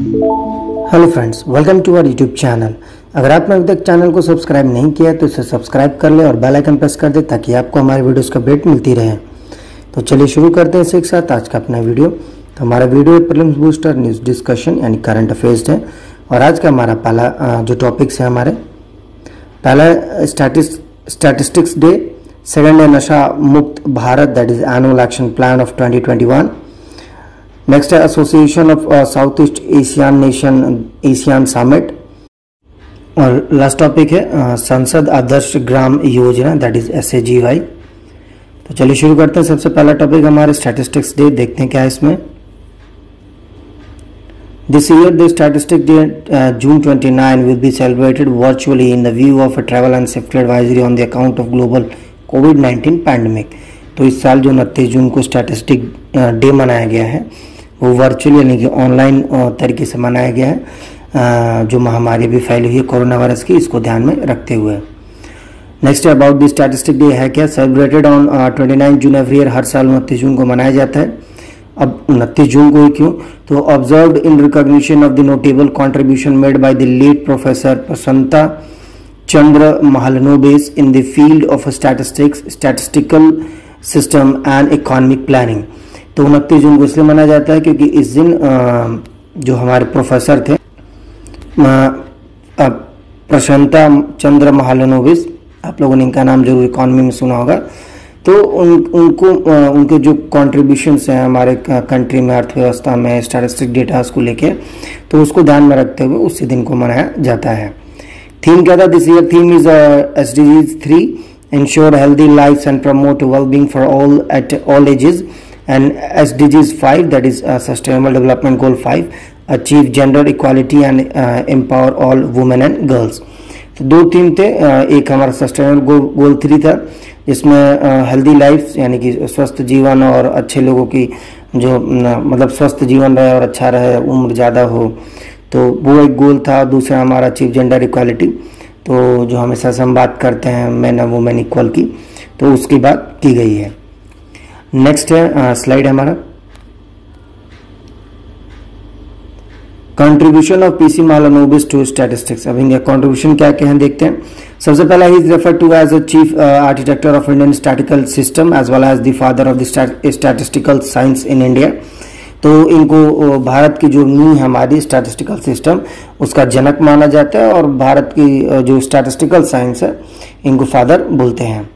Hello friends, welcome to our YouTube channel. अगर आपने अभी तक चैनल को सब्सक्राइब नहीं किया है तो इसे सब्सक्राइब कर ले और बेल आइकन प्रेस कर दे ताकि आपको हमारे वीडियोस का अपडेट मिलती रहे। तो चलिए शुरू करते हैं इसे एक साथ आज का अपना वीडियो। तो हमारा video prelims booster news discussion यानी करंट अफेयर्स है। और आज का हमारा पहला जो टॉपिक्स है हमारे, पहला स्टैटिस्टिक्स डे, सेकंड है नशा मुक्त Bharat that is annual action plan of 2021। Next है association of south east Asian nation Asian summit. और लास्ट टॉपिक है संसद Adarsh Gram Yojana that is SAGY। तो चलिए शुरू करते हैं। सबसे पहला टॉपिक हमारे स्टैटिस्टिक्स डे, देखते हैं क्या है इसमें। This year the Statistics Day June 29 will be celebrated virtually in the view of a travel and safety advisory on the account of global COVID-19 pandemic। तो इस साल जो 29 जून को स्टैटिस्टिक डे मनाया गया है वो वर्चुअली यानी कि ऑनलाइन तरीके से मनाया गया है, जो महामारी भी फैली हुई है कोरोना वायरस की, इसको ध्यान में रखते हुए। Next about the statistic day है क्या, celebrated on 29 June every year, हर साल 29 जून को मनाया जाता है। अब 29 जून को ही क्यों, तो observed in recognition of the notable contribution made by the late professor Prasanta Chandra Mahalanobis in the field of statistics, statistical system and economic planning. तो 29 जून को इसलिए मनाया जाता है क्योंकि इस दिन जो हमारे प्रोफेसर थे प्रसन्नता चंद्र महालनोबिस, आप लोगों ने इनका नाम जरूर इकोनॉमी में सुना होगा, तो उनके जो कॉन्ट्रीब्यूशंस हैं हमारे कंट्री में अर्थव्यवस्था में स्टैटिस्टिक डेटा को लेके, तो उसको ध्यान में रखते हुए उसी दिन को मनाया जाता है। थीम क्या था this year, theme is SDGs 3 ensure healthy lives and promote well-being for all at all ages, and SDGs 5 that is Sustainable Development Goal 5 achieve gender equality and empower all women and girls। तो दो theme थे, एक हमारा sustainable गोल 3 था जिसमें healthy life यानी कि स्वस्थ जीवन और अच्छे लोगों की जो मतलब स्वस्थ जीवन रहे और अच्छा रहे, उम्र ज़्यादा हो, तो वो एक गोल था। दूसरा हमारा अचीव जेंडर इक्वालिटी, तो जो हमेशा से हम बात करते हैं मैन और वुमेन इक्वल की, तो उसकी बात की गई है। नेक्स्ट है स्लाइड हमारा, contribution of PC Mahalanobis to statistics. अब इनका कंट्रीब्यूशन क्या क्या है देखते हैं। सबसे पहला he is referred to as a chief architecture of Indian statistical system as well as the father of the statistical science in India. तो इनको भारत की जो नींव है हमारी स्टैटिस्टिकल सिस्टम, उसका जनक माना जाता है और भारत की जो स्टैटिस्टिकल साइंस है इनको फादर बोलते हैं।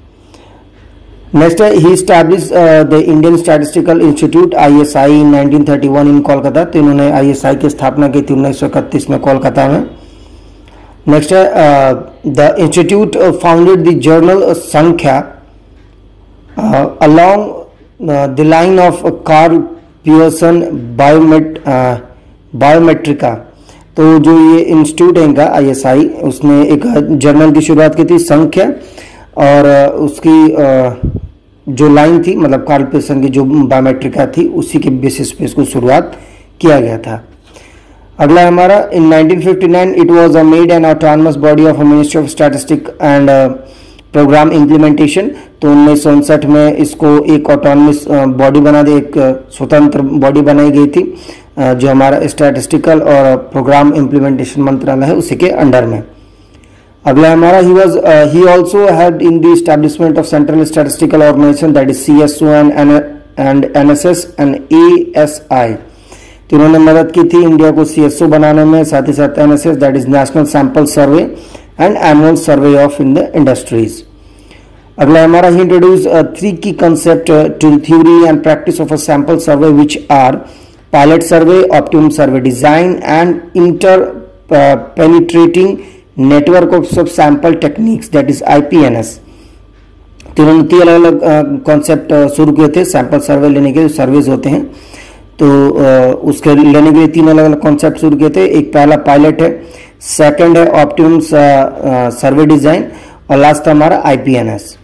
नेक्स्ट है he establish the Indian statistical institute ISI in 1931 in Kolkata. तो इन्होंने ISI की स्थापना की थी 1931 में कोलकाता में। नेक्स्ट है the institute founded the journal Sankhya along the line of Karl Pearson Biometrika. तो जो ये इंस्टीट्यूट है इनका ISI, उसने एक जर्नल की शुरुआत की थी संख्या, और उसकी जो लाइन थी मतलब कार्ल पियर्सन की जो बायोमेट्रिका थी उसी के बेसिस पे इसको शुरुआत किया गया था। अगला हमारा in 1959 it was made an autonomous body of ministry of statistic and programme implementation. तो 1959 में इसको एक ऑटोनमस बॉडी बना दी, एक स्वतंत्र बॉडी बनाई गई थी जो हमारा स्टैटिस्टिकल और प्रोग्राम इम्प्लीमेंटेशन मंत्रालय है उसी के अंडर में। अगला हमारा he also helped in the establishment of central statistical organisation that is CSO and NSS and ASI। तो इन्होंने मदद की थी इंडिया को CSO बनाने में, साथ ही साथ NSS that is national sample survey and annual survey of in the industries. अगला हमारा ही इंट्रोड्यूस 3 की concept to theory and practice of a sample survey which are pilot survey, optimum survey design and inter penetrating network of sample techniques that is IPNS। तो इन्होंने 3 अलग अलग concept शुरू किए थे सैंपल सर्वे लेने के, जो सर्वेज होते हैं तो उसके लेने के लिए 3 अलग अलग कॉन्सेप्ट शुरू किए थे। एक पहला पायलट है, सेकंड है ऑप्टिमम सर्वे डिजाइन, और लास्ट हमारा IPNS।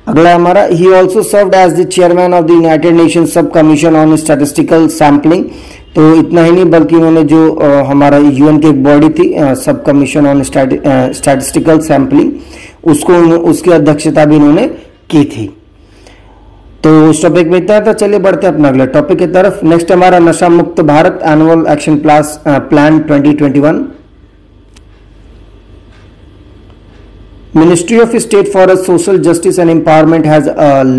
अगला हमारा he also served as the chairman of the United Nation sub commission on statistical sampling. तो इतना ही नहीं बल्कि उन्होंने जो हमारा UN की एक बॉडी थी सब कमीशन ऑन स्टैटिस्टिकल सैम्पलिंग, उसकी अध्यक्षता भी इन्होंने की थी। तो उस टॉपिक में इतना था। चलिए बढ़ते हैं अपना अगले टॉपिक की तरफ। नेक्स्ट हमारा नशा मुक्त Bharat annual action plan 2021। Ministry of State for Social Justice and Empowerment has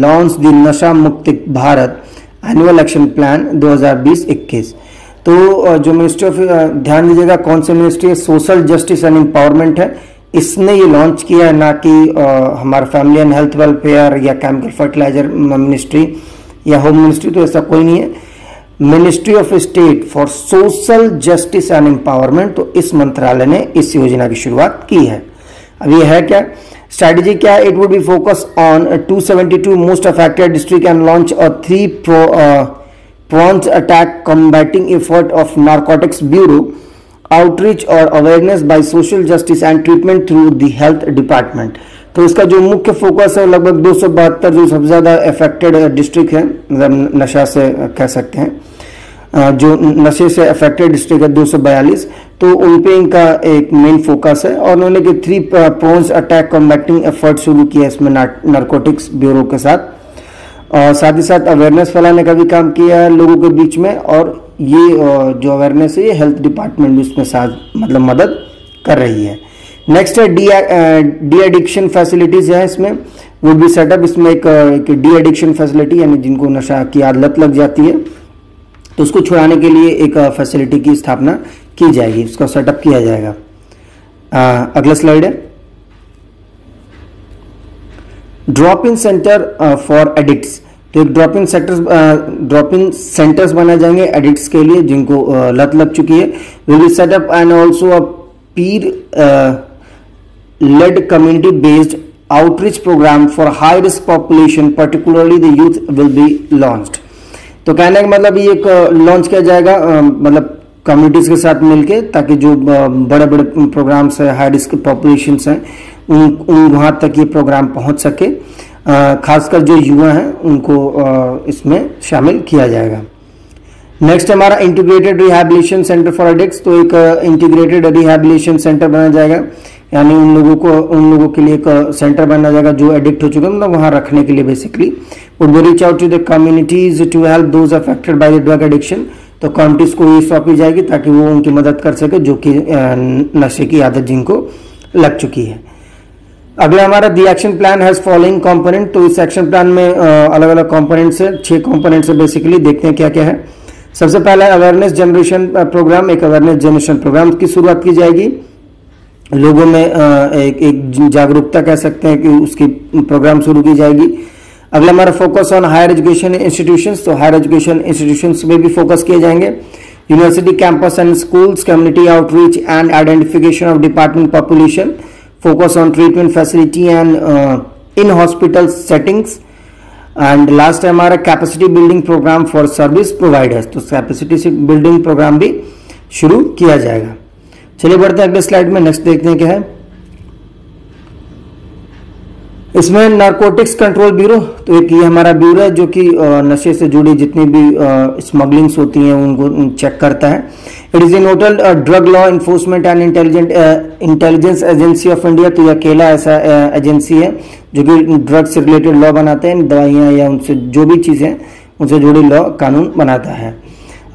launched the नशा मुक्त भारत एनुअल एक्शन प्लान 2020-21। तो जो मिनिस्ट्री ऑफ, ध्यान दीजिएगा कौन सी मिनिस्ट्री है, सोशल जस्टिस एंड एम्पावरमेंट है, इसने ये लॉन्च किया है, ना कि हमारा फैमिली एंड हेल्थ वेलफेयर या केमिकल फर्टिलाइजर मिनिस्ट्री या होम मिनिस्ट्री, तो ऐसा कोई नहीं है। Ministry of state for social justice and empowerment, तो इस मंत्रालय ने इस योजना की शुरुआत की है। अब ये है क्या, स्ट्रैटेजी क्या है, it would be focus on 272 most affected district and launch a 3-pronged attack combating effort of narcotics bureau, outreach और awareness by social justice and treatment through the health department. तो इसका जो मुख्य फोकस है लगभग 272 जो सबसे ज्यादा अफेक्टेड डिस्ट्रिक्ट है, मतलब नशा से कह सकते हैं, जो नशे से अफेक्टेड डिस्ट्रिक्ट है 242, तो उन पे इनका एक मेन फोकस है। और उन्होंने 3-pronged अटैक कॉम्बैटिंग एफर्ट शुरू किया इसमें नारकोटिक्स ब्यूरो के साथ, और साथ ही साथ अवेयरनेस फैलाने का भी काम किया है लोगों के बीच में। और ये जो अवेयरनेस है ये हेल्थ डिपार्टमेंट भी उसमें साथ मतलब मदद कर रही है। नेक्स्ट है डी एडिक्शन फैसिलिटीज है, इसमें वुड बी सेटअप, इसमें एक डी एडिक्शन फैसिलिटी, यानी जिनको नशा की आदत लग जाती है तो उसको छुड़ाने के लिए एक फैसिलिटी की स्थापना की जाएगी, उसका सेटअप किया जाएगा। अगला स्लाइड है, drop in centre for addicts. तो एक ड्रॉप इन सेंटर्स बनाए जाएंगे एडिक्ट्स के लिए जिनको लत लग चुकी है। Will be set up and also a peer led community based outreach program for high risk population, particularly the youth will be launched. तो कहने का मतलब ये एक लॉन्च किया जाएगा मतलब कम्युनिटीज के साथ मिलके, ताकि जो बड़े बड़े प्रोग्राम्स है, हाई रिस्क पॉपुलेशंस हैं, उन वहां तक ये प्रोग्राम पहुंच सके। खासकर जो युवा हैं उनको इसमें शामिल किया जाएगा। नेक्स्ट हमारा integrated rehabilitation centre for addicts. तो एक इंटीग्रेटेड रिहैबिलिटेशन सेंटर बनाया जाएगा, यानी उन लोगों के लिए एक सेंटर बनाया जाएगा जो एडिक्ट हो चुके हैं, मतलब वहां रखने के लिए basically. Would be reach out to the communities to help those affected by the drug addiction. तो कम्युनिटीज को ये सौंपी जाएगी ताकि वो उनकी मदद कर सके जो कि नशे की आदत जिनको लग चुकी है। अगला हमारा दी action plan has following component. तो इस एक्शन प्लान में अलग अलग कंपोनेंट्स है, 6 कंपोनेंट्स है बेसिकली। देखते हैं क्या क्या है। सबसे पहला अवेयरनेस जनरेशन प्रोग्राम, एक अवेयरनेस जनरेशन प्रोग्राम की शुरुआत की जाएगी। लोगों में एक जागरूकता कह सकते हैं कि उसकी प्रोग्राम शुरू की जाएगी। अगला हमारा focus on higher education institutions. तो हायर एजुकेशन इंस्टीट्यूशंस में भी फोकस किए जाएंगे। University campus and schools, community outreach and identification of department population, focus on treatment facility and in hospital settings. And last है हमारा capacity building programme for service providers. तो capacity building programme भी शुरू किया जाएगा। चलिए बढ़ते हैं अगले स्लाइड में। नेक्स्ट देखते हैं क्या है इसमें। Narcotics control bureau. तो एक ये हमारा ब्यूरो है जो कि नशे से जुड़ी जितनी भी स्मगलिंग्स होती हैं उनको चेक करता है। It is a nodal drug law enforcement and intelligence agency of India. तो यह अकेला ऐसा एजेंसी है जो कि ड्रग से रिलेटेड लॉ बनाते हैं, दवाइयाँ या उनसे जो भी चीजें उनसे जुड़ी लॉ कानून बनाता है।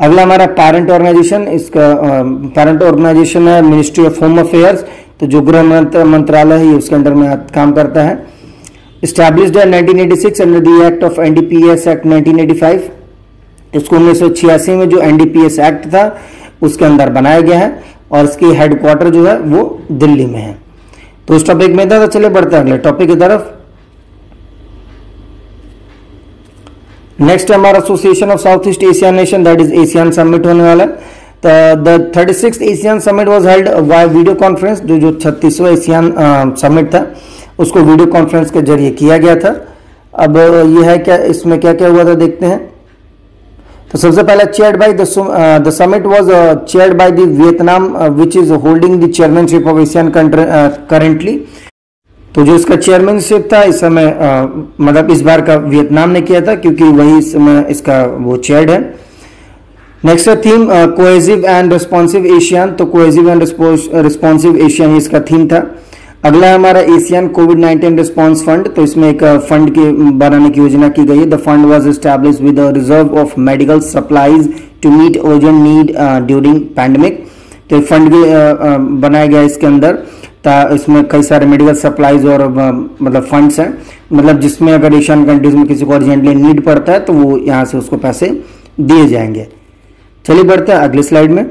अगला हमारा पेरेंट ऑर्गेनाइजेशन। इसका पेरेंट ऑर्गेनाइजेशन है मिनिस्ट्री ऑफ होम अफेयर्स। तो जो गृह मंत्रालय है उसके अंडर में काम करता है। Established in 1986 under the Act of NDPS Act 1985। इसको 1986 में जो NDPS एक्ट था उसके अंदर बनाया गया है और इसकी हेडक्वार्टर जो है वो दिल्ली में है। तो उस टॉपिक में था। तो चलिए बढ़ते हैं अगले टॉपिक की तरफ। नेक्स्ट हमारा association of south east Asian nation, that is Asian summit होने वाला है। The 36th Asian summit was held via video conference. जो 36वां एशियन समिट था उसको वीडियो कॉन्फ्रेंस के जरिए किया गया था। अब यह है क्या, इसमें क्या क्या हुआ था देखते हैं। तो सबसे पहले chaired by the summit was chaired by the Vietnam which is holding the chairmanship of Asian currently. तो जो इसका चेयरमैनशिप था इस समय मतलब इस बार का वियतनाम ने किया था क्योंकि वही इस समय इसका वो चेयर्ड है। Next theme cohesive and responsive Asian. तो कोहेसिव एंड रिस्पॉन्सिव एशियन इसका थीम था। अगला है हमारा एशियन कोविड-19 रिस्पांस फंड। तो इसमें एक फंड के बनाने की योजना की गई है। The fund was established with a reserve of medical supplies to meet urgent need during pandemic. तो एक फंड बनाया गया इसके अंदर, इसमें कई सारे मेडिकल सप्लाईज और मतलब फंड्स हैं, मतलब जिसमें अगर एशियन कंट्रीज में किसी को अर्जेंटली नीड पड़ता है तो वो यहाँ से उसको पैसे दिए जाएंगे। चलिए बढ़ते हैं अगली स्लाइड में।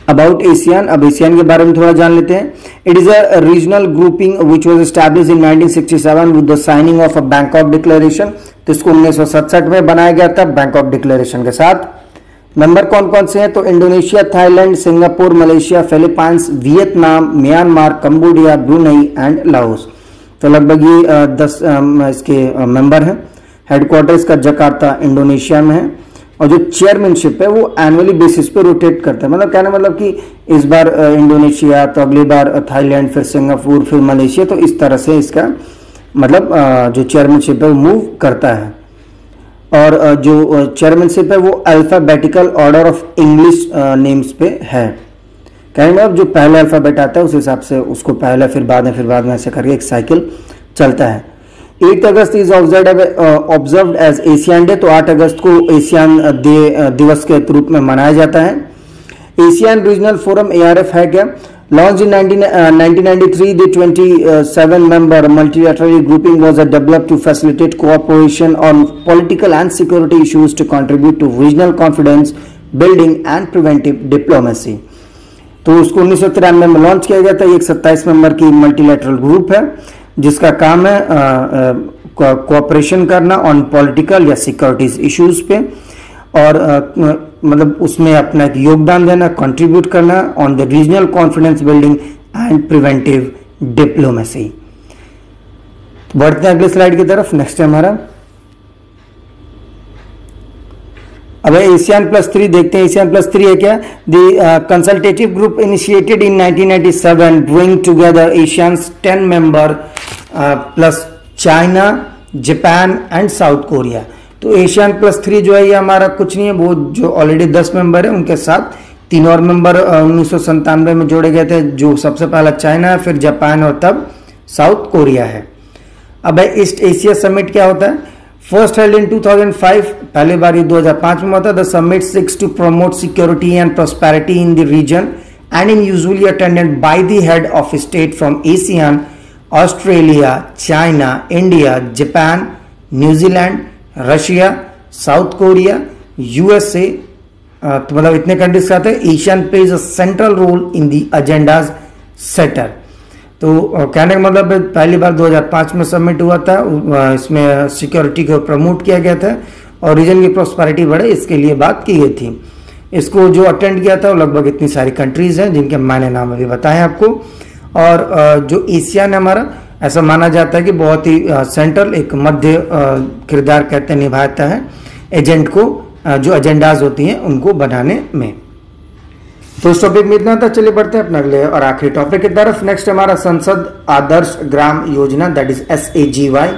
अबाउट एशियन, अब एशियन के बारे में थोड़ा जान लेते हैं। It is a regional grouping which was established in 1967 with the signing of a Bangkok declaration. तो इसको 1967 में बनाया गया था बैंकॉक डिक्लेरेशन के साथ। मेंबर कौन कौन से हैं? तो Indonesia, Thailand, Singapore, Malaysia, Philippines, Vietnam, Myanmar, Cambodia, Brunei and Laos. तो लगभग ये 10 इसके मेंबर हैं। हेडक्वार्टर्स का जकार्ता इंडोनेशिया में है और जो चेयरमैनशिप है वो एनुअली बेसिस पे रोटेट करता है। मतलब कहने मतलब कि इस बार इंडोनेशिया, तो अगली बार थाईलैंड, फिर सिंगापुर, फिर मलेशिया, तो इस तरह से इसका मतलब जो चेयरमैनशिप है वो मूव करता है। और जो चेयरमैनशिप है वो alphabetical order of English names पे है। कहने मतलब जो पहले अल्फाबेट आता है उस हिसाब से उसको पहले फिर बाद में ऐसे करके एक साइकिल चलता है। 8 August is observed as Asian day. तो 8 अगस्त को एशियन दिवस के रूप में मनाया जाता है। एशियन रीजनल फोरम ARF है क्या? Launched in 1993, the 27-member multilateral grouping was developed to facilitate cooperation on political and security issues to contribute to regional confidence building and preventive diplomacy. तो उसको 1993 में लॉन्च किया गया था। ये एक 27 मेंबर की मल्टीलैटरल ग्रुप है जिसका काम है कोऑपरेशन करना ऑन पॉलिटिकल या सिक्योरिटीज इश्यूज पे, और मतलब उसमें अपना एक योगदान देना, कंट्रीब्यूट करना on the regional confidence building and preventive diplomacy. बढ़ते हैं अगले स्लाइड की तरफ। नेक्स्ट है हमारा अब ASEAN+3 देखते हैं। ASEAN+3 है क्या? The consultative group initiated in 1997 bring together Asians 10 member plus China, Japan and south Korea. तो ASEAN+3 जो है ये हमारा कुछ नहीं है, वो जो ऑलरेडी 10 मेंबर है उनके साथ 3 और मेंबर 1997 में जोड़े गए थे, जो सबसे पहला चाइना है, फिर जापान और तब साउथ कोरिया है। अब ईस्ट एशिया समिट क्या होता है? फर्स्ट हेल्ड इन 2005, पहली बार ये 2005 में होता है। The summit six to promote security and prosperity in the region and in usually attended by the head of state from ASEAN, Australia, China, India, Japan, New Zealand, Russia, South Korea, USA। तो मतलब इतने countries के साथ है। Asian plays a central role in the agendas setter. तो कहने का मतलब पहली बार 2005 में सबमिट हुआ था। इसमें सिक्योरिटी को प्रमोट किया गया था और रीजन की प्रॉस्पेरिटी बढ़े, इसके लिए बात की गई थी। इसको जो अटेंड किया था वो लगभग इतनी सारी कंट्रीज हैं जिनके मैंने नाम अभी बताए आपको। और जो एशियन है हमारा, ऐसा माना जाता है कि बहुत ही सेंट्रल एक मध्य किरदार कहते निभाता है एजेंट को, जो एजेंडाज होती हैं उनको बनाने में। तो इस टॉपिक में इतना था। चलिए बढ़ते हैं अपने अगले और आखिरी टॉपिक की तरफ। नेक्स्ट हमारा संसद Adarsh Gram Yojana, that is SAGY।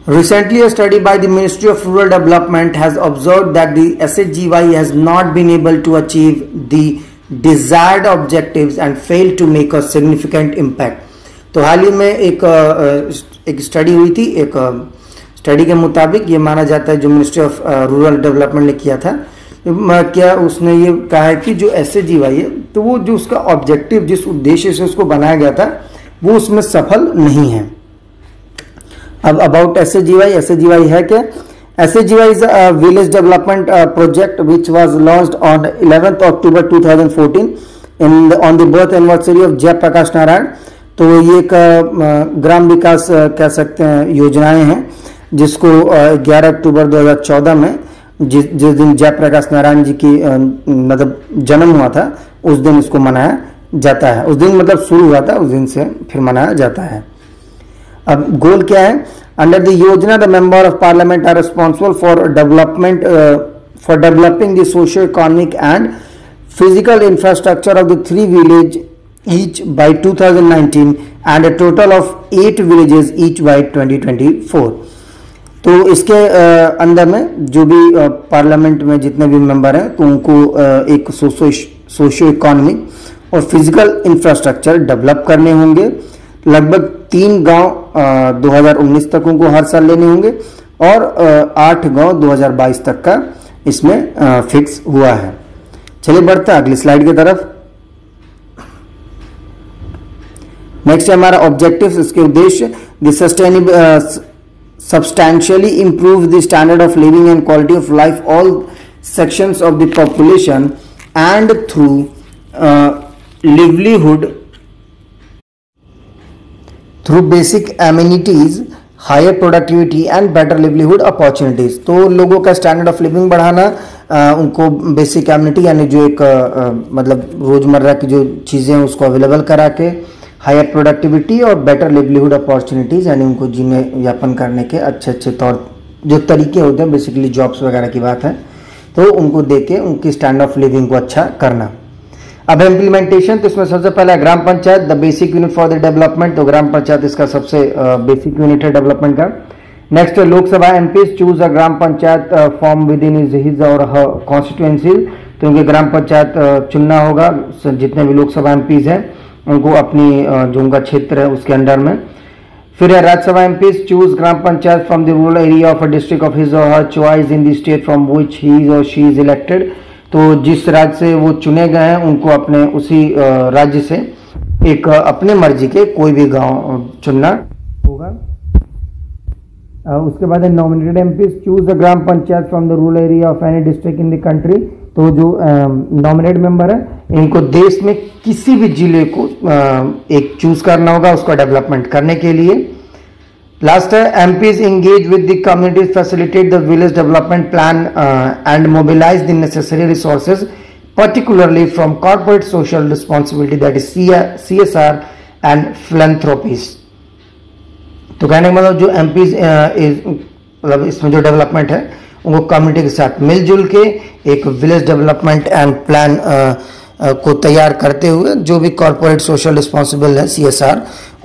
Recently, a study by the Ministry of Rural Development has observed that the SAGY has not been able to achieve the desired objectives and failed to make a significant impact। तो हाल ही में एक study हुई थी। एक study के मुताबिक ये माना जाता है, जो मिनिस्ट्री ऑफ रूरल डेवलपमेंट ने किया था, क्या उसने ये कहा है कि जो SAGY है तो वो जो उसका ऑब्जेक्टिव, जिस उद्देश्य से उसको बनाया गया था, वो उसमें सफल नहीं है। अब अबाउट SAGY है क्या? SAGY is a village development project which was launched on 11th October 2014 on the birth anniversary of Jayaprakash Narayan. तो ये एक ग्राम विकास कह सकते हैं योजनाएं हैं, जिसको 11 अक्टूबर 2014 में जिस दिन जयप्रकाश नारायण जी की मतलब जन्म हुआ था, उस दिन इसको मनाया जाता है। उस दिन मतलब शुरू हुआ था, उस दिन से फिर मनाया जाता है। अब गोल क्या है? अंडर द योजना the member of parliament are responsible for development for developing the socio economic and physical infrastructure of the 3 village each by 2019 and a total of 8 villages each by 2024। तो इसके अंदर में जो भी parliament में जितने भी मेंबर हैं तो उनको एक सोशो इकोनॉमिक और फिजिकल इंफ्रास्ट्रक्चर डेवलप करने होंगे। लगभग 3 गांव 2019 तक उनको हर साल लेने होंगे और 8 गांव 2022 तक का इसमें फिक्स हुआ है। चलिए बढ़ते हैं अगली स्लाइड की तरफ। नेक्स्ट है हमारा ऑब्जेक्टिव्स, इसके उद्देश्य। The sustainable substantially improve the standard of living and quality of life all sections of the population and through livelihood through basic amenities, higher productivity and better livelihood opportunities। तो लोगों का standard of living बढ़ाना, उनको basic amenity यानी जो एक मतलब रोजमर्रा की जो चीज़ें हैं उसको अवेलेबल करा के, हायर प्रोडक्टिविटी और बेटर लिवलीहुड अपॉर्चुनिटीज़ यानी उनको जीने यापन करने के अच्छे अच्छे तौर जो तरीके होते हैं, बेसिकली जॉब्स वगैरह की बात है, तो उनको दे के उनकी स्टैंडर्ड ऑफ लिविंग को अच्छा करना। अब इम्प्लीमेंटेशन, तो इसमें सबसे पहला gram panchayat, the basic unit for the development. तो ग्राम पंचायत इसका सबसे बेसिक यूनिट है डेवलपमेंट का। Next Lok Sabha MPs choose a gram panchayat form within his or her constituency. तो उनके ग्राम पंचायत चुनना होगा, जितने भी लोकसभा एमपीज हैं उनको अपनी जो उनका क्षेत्र है उसके अंडर में। फिर Rajya Sabha MPs choose gram panchayat from the rural area of a district of his or her choice in the state from which he or she is elected. तो जिस राज्य से वो चुने गए हैं उनको अपने उसी राज्य से एक अपने मर्जी के कोई भी गांव चुनना होगा। उसके बाद nominated MPs choose the gram panchayat from the rural area of any district in the country. तो जो नॉमिनेट मेंबर है इनको देश में किसी भी जिले को एक चूज करना होगा उसका डेवलपमेंट करने के लिए। लास्ट है MPs engage with the communities, facilitate the village development plan and mobilize the necessary resources particularly from corporate social responsibility that is CSR and philanthropies. तो कहने का मतलब जो एमपीज मतलब इसमें जो डेवलपमेंट है उनको कम्युनिटी के साथ मिलजुल के एक विलेज डेवलपमेंट एंड प्लान को तैयार करते हुए जो भी कॉर्पोरेट सोशल रिस्पॉन्सिबल है CSR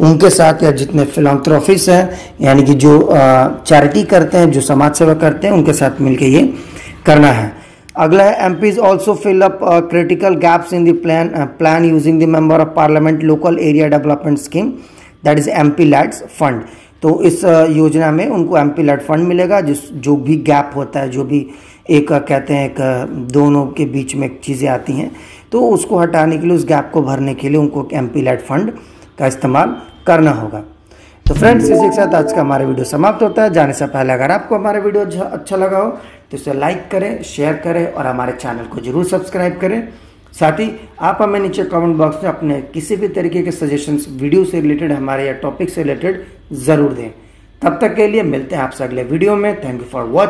उनके साथ, या जितने फिलैंथ्रोपिस्ट हैं यानी कि जो चैरिटी करते हैं, जो समाज सेवा करते हैं, उनके साथ मिलकर ये करना है। अगला है MPs also fill up critical gaps in the plan using the member of parliament local area development scheme that is MP-LADS fund. तो इस योजना में उनको MP-LAD फंड मिलेगा, जो भी गैप होता है, जो भी एक कहते हैं एक दोनों के बीच में चीज़ें आती हैं, तो उसको हटाने के लिए, उस गैप को भरने के लिए उनको MP-LAD फंड का इस्तेमाल करना होगा। तो फ्रेंड्स, इसी के साथ आज का हमारा वीडियो समाप्त होता है। जाने से पहले अगर आपको हमारा वीडियो अच्छा लगा हो तो इसे लाइक करें, शेयर करें और हमारे चैनल को जरूर सब्सक्राइब करें। साथ ही आप हमें नीचे कमेंट बॉक्स में अपने किसी भी तरीके के सजेशंस वीडियो से रिलेटेड, हमारे या टॉपिक से रिलेटेड ज़रूर दें। तब तक के लिए मिलते हैं आपसे अगले वीडियो में। Thank you for watching.